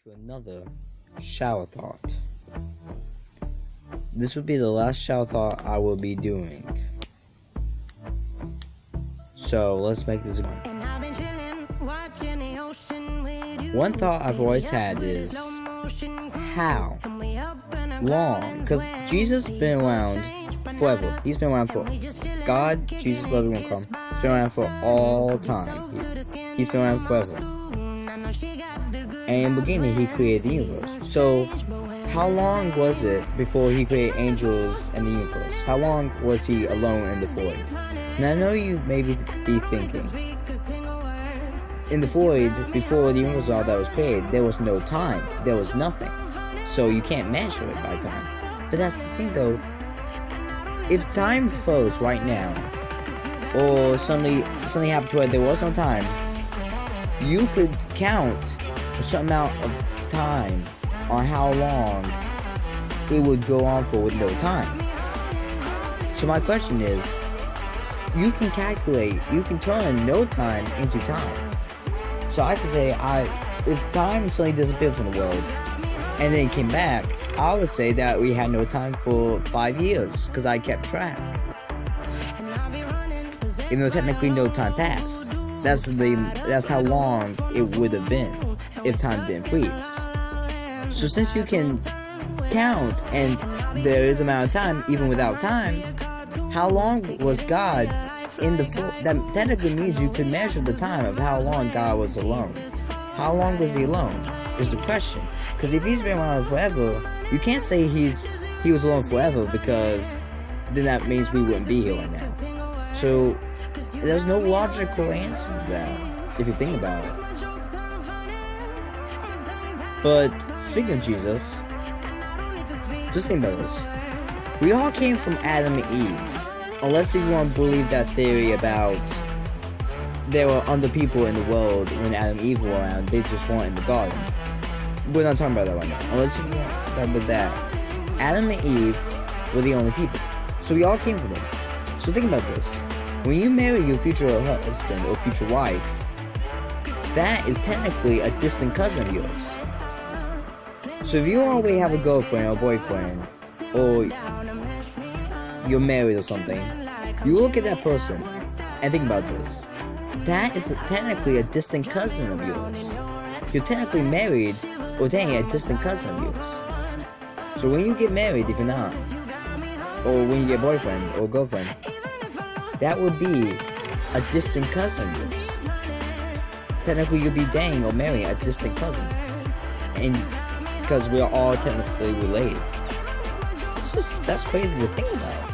to another shower thought. This would be the last shower thought I will be doing. So let's make this a one thought I've always had is how long? Because Jesus has been around forever. He's been around for God, Jesus, whatever you want to call him. He's been around for all time. He's been around forever. And in the beginning, he created the universe. So, how long was it before he created angels and the universe? How long was he alone in the void? Now, I know you may be thinking, in the void, before the universe all that was created, there was no time. There was nothing. So you can't measure it by time. But that's the thing, though. If time froze right now, or something happened to where there was no time, you could count a certain amount of time on how long it would go on for with no time. So my question is, you can calculate, you can turn no time into time. So I could say, if time suddenly disappeared from the world, and then it came back, I would say that we had no time for 5 years, because I kept track. Even though technically no time passed. That's how long it would have been if time didn't freeze. So since you can count and there is amount of time even without time, how long was God in the void? That technically means you could measure the time of how long God was alone. How long was he alone is the question. Because if he's been around forever, you can't say he was alone forever, because then that means we wouldn't be here right now. So there's no logical answer to that if you think about it. But speaking of Jesus, just think about this. We all came from Adam and Eve. Unless you want to believe that theory about there were other people in the world when Adam and Eve were around, they just weren't in the garden. We're not talking about that right now. Unless you want to talk about that. Adam and Eve were the only people. So we all came from them. So think about this. When you marry your future husband or future wife, that is technically a distant cousin of yours. So if you already have a girlfriend or boyfriend, or you're married or something, you look at that person and think about this. That is technically a distant cousin of yours. You're technically married or dating a distant cousin of yours. So when you get married, if you're not, or when you get a boyfriend or girlfriend, that would be a distant cousin of yours. Technically, you'll be dating or marrying a distant cousin. And because we are all technically related. That's crazy to think about.